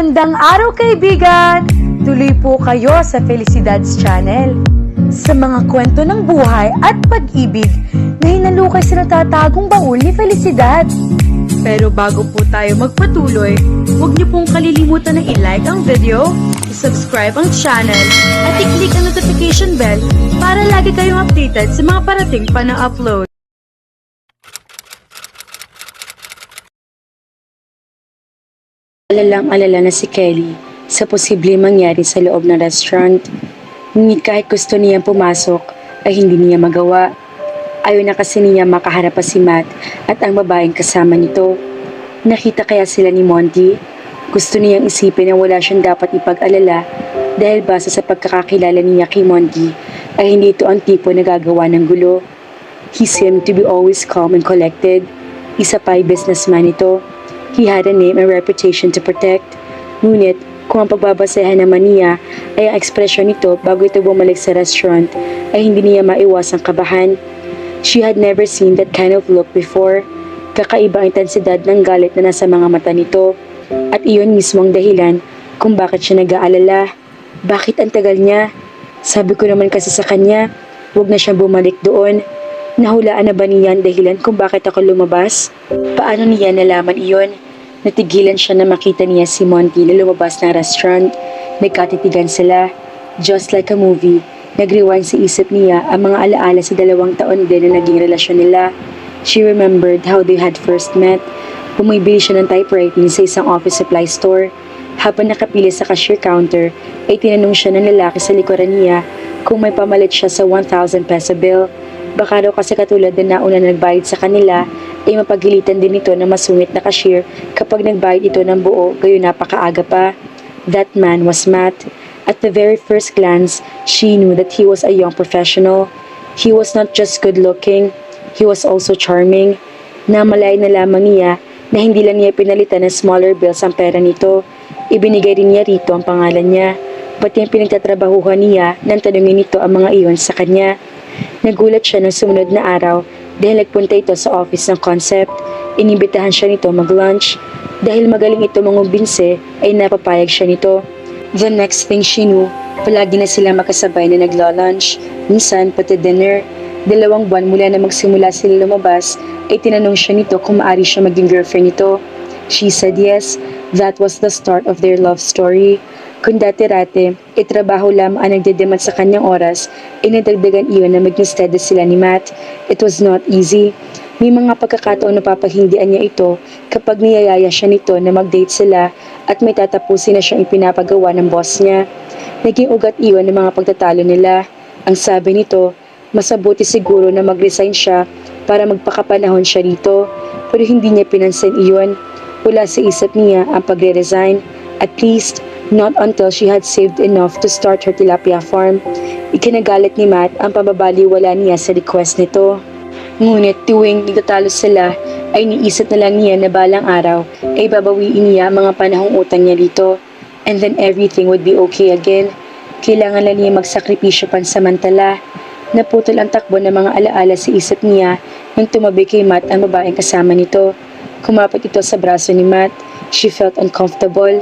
Magandang araw kaibigan! Tuloy po kayo sa Felicidad's Channel. Sa mga kwento ng buhay at pag-ibig na hinalukay sa natatagong baul ni Felicidad. Pero bago po tayo magpatuloy, huwag niyo pong kalilimutan na i-like ang video, i-subscribe ang channel, at i-click ang notification bell para lagi kayong updated sa mga parating pa na upload. Alalang-alala na si Kelly sa posibleng mangyari sa loob ng restaurant. Ngunit kahit gusto niya pumasok ay hindi niya magawa. Ayaw na kasi niya makaharap pa si Matt at ang babaeng kasama nito. Nakita kaya sila ni Monty? Gusto niyang isipin na wala siyang dapat ipag-alala dahil base sa pagkakakilala niya kay Monty ay hindi ito ang tipo na gagawa ng gulo. He seemed to be always calm and collected. Isa pa ay businessman ito. He had a name and reputation to protect. Ngunit, kung ang pagbabasehan naman niya ay ang ekspresyon nito bago ito bumalik sa restaurant, ay hindi niya maiwasang kabahan. She had never seen that kind of look before. Kakaiba ang intensidad ng galit na nasa mga mata nito. At iyon mismo ang dahilan kung bakit siya nag-aalala. Bakit ang tagal niya? Sabi ko naman kasi sa kanya, huwag na siyang bumalik doon. Nahulaan na ba niya ang dahilan kung bakit ako lumabas? Paano niya nalaman iyon? Natigilan siya na makita niya si Monty na lumabas ng restaurant. Nagkatitigan sila. Just like a movie, nag-rewind sa isip niya ang mga alaala sa 2 taon din na naging relasyon nila. She remembered how they had first met. Bumibili siya ng typewriting sa isang office supply store. Habang nakapili sa cashier counter, ay tinanong siya ng lalaki sa likuran niya kung may pamalit siya sa 1,000 peso bill. Baka daw kasi katulad na nauna na nagbayad sa kanila, ay mapagilitan din ito na masungit na cashier kapag nagbayad ito ng buo, gayon napakaaga pa. That man was Matt. At the very first glance, she knew that he was a young professional. He was not just good looking, he was also charming. Namalay na lamang niya na hindi lang niya pinalitan ng smaller bills ang pera nito. Ibinigay rin niya rito ang pangalan niya. Pati ang pinagtatrabahuhan niya nang tanungin nito ang mga iyon sa kanya. Nagulat siya ng sumunod na araw dahil nagpunta ito sa office ng Concept. Inibitahan siya nito mag-lunch. Dahil magaling ito mangumbinse ay napapayag siya nito. The next thing she knew, palagi na sila makasabay na naglo-lunch. Minsan pati dinner. 2 buwan mula na magsimula sila lumabas ay tinanong siya nito kung maaari siya maging girlfriend nito. She said yes. That was the start of their love story. Kung dati-rate, itrabaho lamang ang nagdedemand sa kanyang oras, ay nadagdagan iyon na maging steady sila ni Matt. It was not easy. May mga pagkakataon na papaghindian niya ito kapag niyayaya siya nito na mag-date sila at may tatapusin na siyang ipinapagawa ng boss niya. Naging ugat iyon ng mga pagtatalo nila. Ang sabi nito, masabuti siguro na mag-resign siya para magpakapanahon siya rito, pero hindi niya pinansin iyon. Wala sa isip niya ang pagre-resign. At least, not until she had saved enough to start her tilapia farm. Ikinagalit ni Matt ang pambabaliwala niya sa request nito. Ngunit tuwing nagtatalo sila, ay niisip na lang niya na balang araw ay babawiin niya ang mga panahong utang niya dito. And then everything would be okay again. Kailangan lang niya magsakripisyo pansamantala. Naputol ang takbo ng mga alaala sa isip niya nang tumabi kay Matt ang babaeng kasama nito. Kumapit ito sa braso ni Matt. She felt uncomfortable.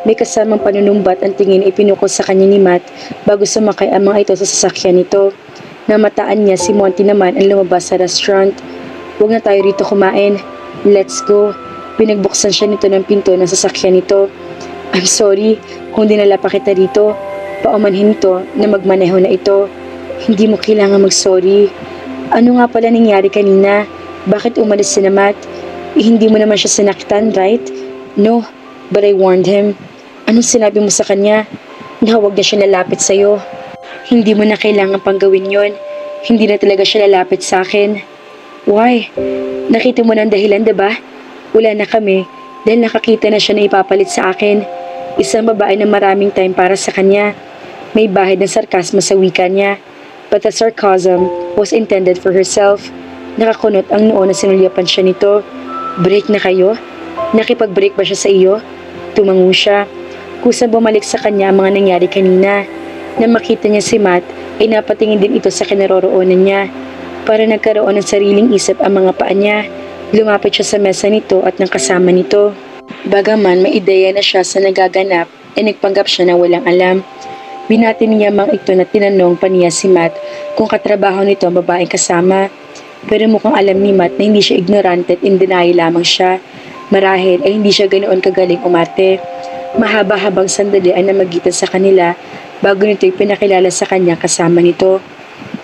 May kasamang panunumbat ang tingin ipinukol sa kanya ni Matt bago sumakay ang mga ito sa sasakyan nito. Namataan niya si Monty naman ang lumabas sa restaurant. Huwag na tayo rito kumain. Let's go. Pinagbuksan siya nito ng pinto ng sasakyan nito. I'm sorry kung dinala pa kita rito. Paumanhin nito na magmaneho na ito. Hindi mo kailangan mag-sorry. Ano nga pala nangyari kanina? Bakit umalis si na Matt? Hindi mo naman siya sinaktan, right? No, but I warned him. Anong sinabi mo sa kanya? Na huwag na siya lalapit sa'yo. Hindi mo na kailangan pang gawin yon. Hindi na talaga siya lalapit sa akin. Why? Nakita mo na ang dahilan, diba? Wala na kami dahil nakakita na siya na ipapalit sa akin. Isang babae na maraming time para sa kanya. May bahid ng sarkasmo sa wika niya. But the sarcasm was intended for herself. Nakakunot ang noo na sinulyapan siya nito. Break na kayo? Nakipag-break ba siya sa iyo? Tumango siya. Kusang bumalik sa kanya ang mga nangyari kanina. Nang makita niya si Matt, ay napatingin din ito sa kinaroroonan niya. Para nagkaroon ng sariling isip ang mga paa niya. Lumapit siya sa mesa nito at ng kasama nito. Bagaman may ideya na siya sa nagaganap, nagpanggap siya na walang alam. Binati niya mang ito na tinanong pa niya si Matt kung katrabaho nito ang babaeng kasama. Pero mukhang alam ni Matt na hindi siya ignorante at in denial lamang siya. Marahil ay hindi siya ganoon kagaling umarte. Mahaba-habang sandali ang namagitan sa kanila bago nito'y pinakilala sa kanya kasama nito.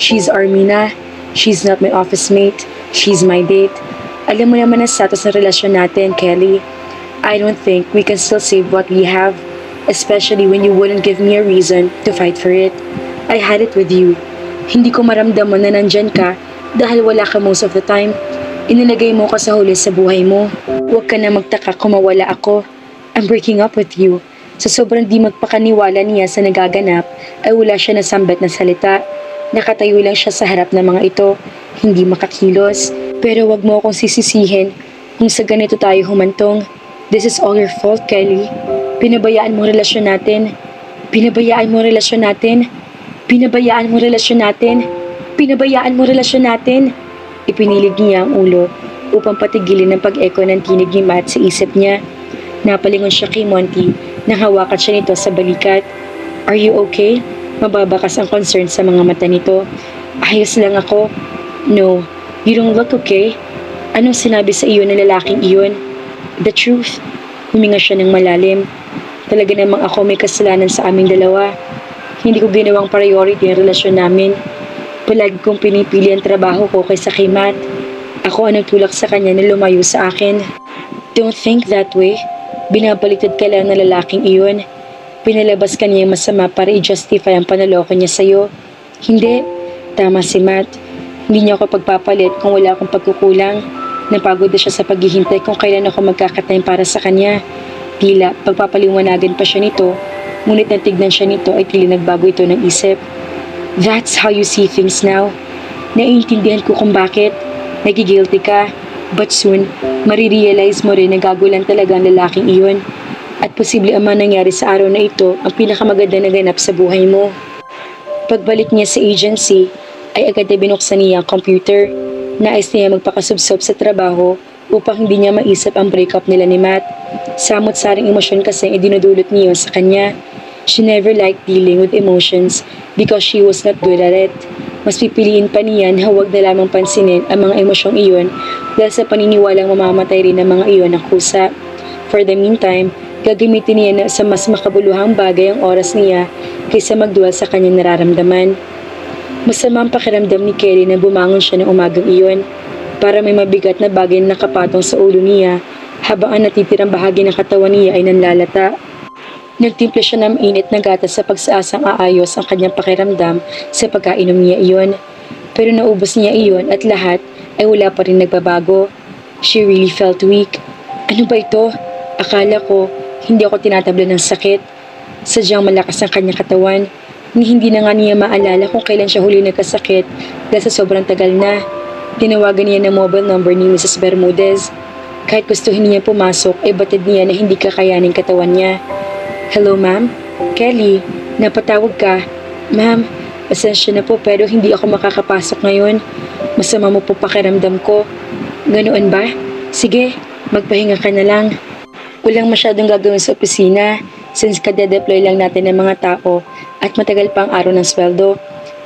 She's Armina. She's not my office mate. She's my date. Alam mo naman ang status ng relasyon natin, Kelly. I don't think we can still save what we have, especially when you wouldn't give me a reason to fight for it. I had it with you. Hindi ko maramdaman na nandyan ka dahil wala ka most of the time. Inilagay mo ko sa huli sa buhay mo. Huwag ka na magtaka kung mawala ako. I'm breaking up with you. Sa sobrang di magpakaniwala niya sa nagaganap, ay wala siya nasambit na salita. Nakatayo lang siya sa harap ng mga ito, hindi makakilos. Pero wag mo akong sisisihin kung sa ganito tayo humantong. This is all your fault, Kelly. Pinabayaan mo relasyon natin. Pinabayaan mo relasyon natin. Pinabayaan mo relasyon natin. Pinabayaan mo relasyon natin. Ipinilig niya ang ulo upang patigilin ang pag-echo ng tinig ni Matt sa isip niya. Napalingon siya kay Monty nang hawakan siya nito sa balikat. Are you okay? Mababakas ang concern sa mga mata nito. Ayos lang ako. No, you don't look okay. Anong sinabi sa iyo ng lalaking iyon? The truth. Huminga siya ng malalim. Talaga namang ako may kasalanan sa aming dalawa. Hindi ko ginawang priority ang relasyon namin. Palagi kong pinipili ang trabaho ko kaysa kay Matt. Ako ang nagtulak sa kanya na lumayo sa akin. Don't think that way. Binabaliktad ka lang ng lalaking iyon. Pinalabas ka niya masama para i-justify ang panaloko niya sa'yo. Hindi. Tama si Matt. Hindi niya ako pagpapalit kung wala akong pagkukulang. Napagod na siya sa paghihintay kung kailan ako magkakatime para sa kanya. Tila pagpapaliwanagan pa siya nito, ngunit natignan siya nito ay tila nagbago ito ng isip. That's how you see things now. Naiintindihan ko kung bakit. Nagigilty ka. But soon, marirealize mo rin na gagulan talaga ang lalaking iyon. At posible ang mangyari sa araw na ito ang pinakamaganda na ganap sa buhay mo. Pagbalik niya sa agency, ay agad na binuksan niya ang computer. Nais niya magpakasubsob sa trabaho upang hindi niya maisip ang breakup nila ni Matt. Samot-saring emosyon kasi ang idinudulot niya sa kanya. She never liked dealing with emotions because she was not good at it. Mas pipiliin pa niya na huwag na lamang pansinin ang mga emosyong iyon dahil sa paniniwalang mamamatay rin ang mga iyon ng kusa. For the meantime, gagamitin niya na sa mas makabuluhang bagay ang oras niya kaysa magdual sa kanyang nararamdaman. Masama ang pakiramdam ni Kelly na bumangon siya ng umagang iyon para may mabigat na bagay na nakapatong sa ulo niya habang ang natitirang bahagi ng katawan niya ay nanlalata. Nagtimpla siya ng init na gatas sa pagsaasang aayos ang kanyang pakiramdam sa pagkainom niya iyon. Pero naubos niya iyon at lahat ay wala pa rin nagbabago. She really felt weak. Ano ba ito? Akala ko hindi ako tinatabla ng sakit. Sadyang malakas ang kanyang katawan. Hindi na nga niya maalala kung kailan siya huli nagkasakit dahil sa sobrang tagal na. Tinawagan niya ng mobile number ni Mrs. Bermudez. Kahit gustuhin niya pumasok, ay batid niya na hindi kakayanin katawan niya. Hello, ma'am? Kelly, napatawag ka. Ma'am, pasensya na po pero hindi ako makakapasok ngayon. Masama mo po pakiramdam ko. Ganoon ba? Sige, magpahinga ka na lang. Walang masyadong gagawin sa opisina since kadedeploy lang natin ng mga tao at matagal pa ang araw ng sweldo.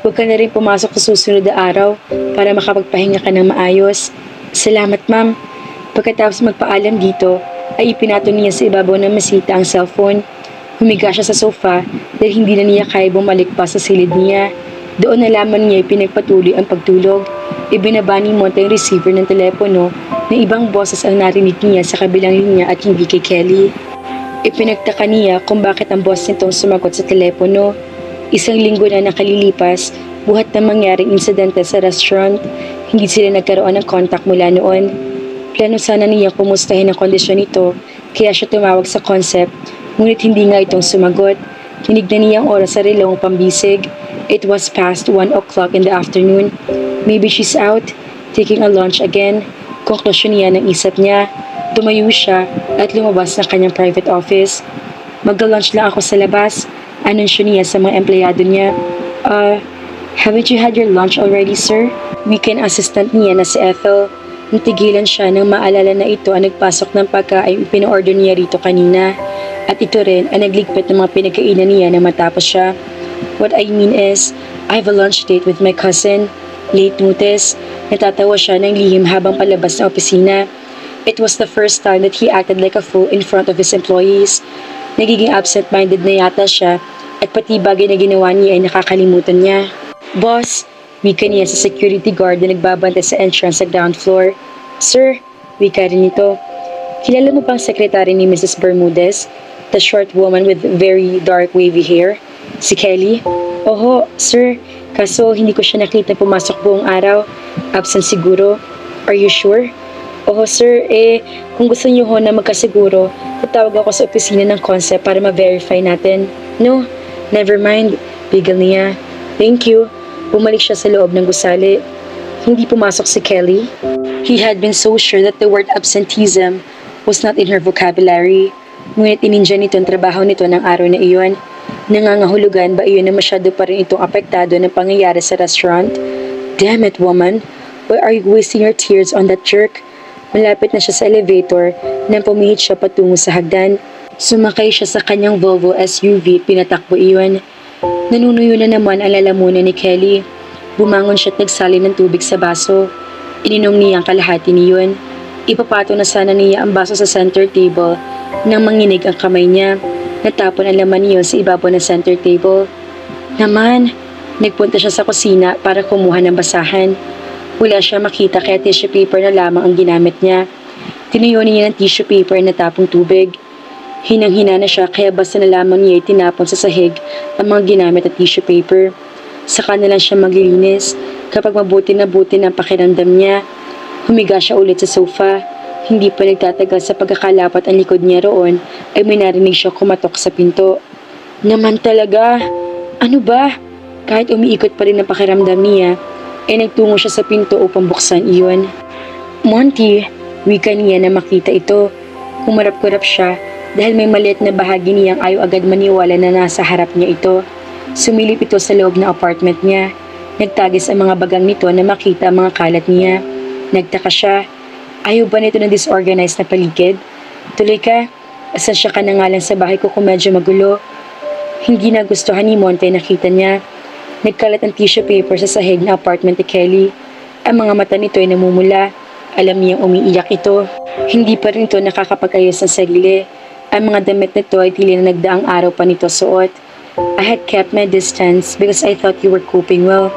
Huwag ka na rin pumasok sa susunod na araw para makapagpahinga ka ng maayos. Salamat, ma'am. Pagkatapos magpaalam dito, ay ipinato niya sa ibabaw ng mesita ang cellphone. Humiga siya sa sofa dahil hindi na niya kaya bumalik pa sa silid niya. Doon nalaman niya ipinagpatuloy ang pagtulog. Ibinaba ni Monty ang receiver ng telepono na ibang boses ang narinig niya sa kabilang linya at hindi kay Kelly. Ipinagtaka niya kung bakit ang boss nitong sumagot sa telepono. Isang linggo na nakalilipas, buhat na mangyaring insidente sa restaurant. Hindi sila nagkaroon ng contact mula noon. Plano sana niya kumustahin ang kondisyon nito, kaya siya tumawag sa concept, ngunit hindi nga itong sumagot. Tinignan niya ang oras sa relong pambisig. It was past 1 o'clock in the afternoon. Maybe she's out, taking a lunch again. Konklusyon niya ng isip niya. Tumayo siya at lumabas ng kanyang private office. Mag-lunch lang ako sa labas, anunsyo niya sa mga empleyado niya. Haven't you had your lunch already, sir? Weekend assistant niya na si Ethel. Natigilan siya nang maalala na ito ang nagpasok ng pagkain pina-order niya rito kanina. At ito rin ang nagligpit ng mga pinagkainan niya nang matapos siya. What I mean is, I have a lunch date with my cousin. Late notice. Natatawa siya ng lihim habang palabas ng opisina. It was the first time that he acted like a fool in front of his employees. Nagiging absent-minded na yata siya at pati bagay na ginawa niya ay nakakalimutan niya. Boss, wika niya sa security guard na nagbabantay sa entrance sa ground floor. Sir, wika rin ito. Kilala mo bang sekretary ni Mrs. Bermudez? The short woman with very dark wavy hair? Si Kelly? Oho, sir. Kaso hindi ko siya nakita pumasok buong araw. Absent siguro. Are you sure? Oho, sir. Kung gusto niyo ho na magkasiguro, tatawag ako sa opisina ng concept para ma-verify natin. No, never mind. Bigel niya. Thank you. Bumalik siya sa loob ng gusali. Hindi pumasok si Kelly. He had been so sure that the word absenteeism was not in her vocabulary. Ngunit inindiya nito ang trabaho nito ng araw na iyon. Nangangahulugan ba iyon na masyado pa rin itong apektado ng pangyayari sa restaurant? Damn it, woman. Why are you wasting your tears on that jerk? Malapit na siya sa elevator nang pumihit siya patungo sa hagdan. Sumakay siya sa kanyang Volvo SUV, pinatakbo iyon. Nanunuyo na naman ang lalamunan ni Kelly. Bumangon siya at nagsali ng tubig sa baso. Ininom niya ang kalahati niyon. Ipapato na sana niya ang baso sa center table nang manginig ang kamay niya. Natapon ang laman niyon sa ibabaw ng center table. Naman, nagpunta siya sa kusina para kumuha ng basahan. Wala siya makita kaya tissue paper na lamang ang ginamit niya. Tinuyo niya ng tissue paper na tapong tubig. Hinang-hina na siya kaya basta na lamang niya itinapon sa sahig ang mga ginamit at tissue paper. Saka na lang siya maglilinis. Kapag mabuti na buti ng pakiramdam niya, humiga siya ulit sa sofa. Hindi pa nagtatagal sa pagkakalapat ang likod niya roon ay may narinig siya kumatok sa pinto. Naman talaga, ano ba? Kahit umiikot pa rin ang pakiramdam niya, ay nagtungo siya sa pinto upang buksan iyon. Monty, wika niya na makita ito. Kumarap-kurap siya dahil may maliit na bahagi niyang ayaw agad maniwala na nasa harap niya ito. Sumilip ito sa loob ng apartment niya. Nagtagis ang mga bagang nito na makita ang mga kalat niya. Nagtaka siya. Ayaw ba nito ng disorganized na paligid? Tuloy ka, asensya ka na nga lang sa bahay ko kung medyo magulo. Hindi nagustuhan ni Monte nakita niya. Nagkalat ang tissue paper sa sahig na apartment ni Kelly. Ang mga mata nito ay namumula. Alam niyang umiiyak ito. Hindi pa rin ito nakakapag-ayos ng sarili. Ang mga damit nito ay tili na nagdaang araw pa nito suot. I had kept my distance because I thought you were coping well.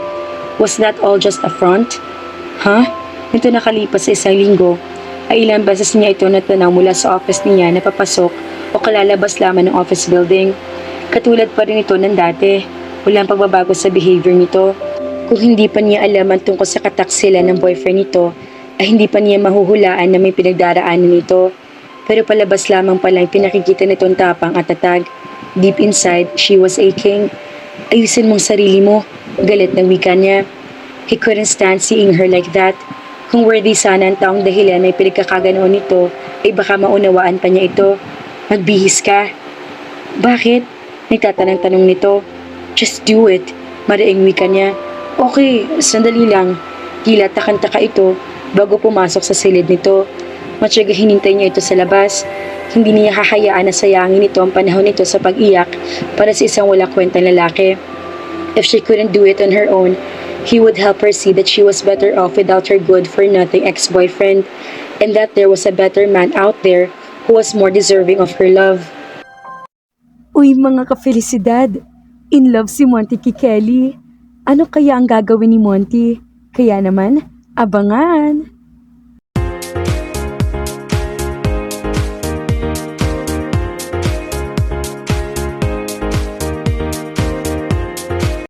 Was that all just a front? Huh? Nito nakalipas sa isang linggo, ay ilang beses niya ito natanaw mula sa office niya na papasok o kalalabas lamang ng office building. Katulad pa rin ito ng dati, walang pagbabago sa behavior nito. Kung hindi pa niya alam ang tungkol sa kataksila ng boyfriend nito, ay hindi pa niya mahuhulaan na may pinagdaraanan nito. Pero palabas lamang pala yung pinakikita nitong tapang at tatag. Deep inside, she was aching. Ayusin mong sarili mo, galit ng wika niya. He couldn't stand seeing her like that. Kung worthy sana ang taong dahilan ay pinagkakaganoon nito, ay baka maunawaan pa niya ito. Magbihis ka. Bakit? Nagtatanong-tanong nito. Just do it. Mariing wika niya. Okay, sandali lang. Tila takang-taka ito bago pumasok sa silid nito. Matyaga hinintay niya ito sa labas. Hindi niya hahayaan na sayangin ito ang panahon nito sa pag-iyak para sa isang wala kwentang lalaki. If she couldn't do it on her own, he would help her see that she was better off without her good-for-nothing ex-boyfriend and that there was a better man out there who was more deserving of her love. Uy mga ka-felicidad, in love si Monty kay Kelly. Ano kaya ang gagawin ni Monty? Kaya naman, abangan!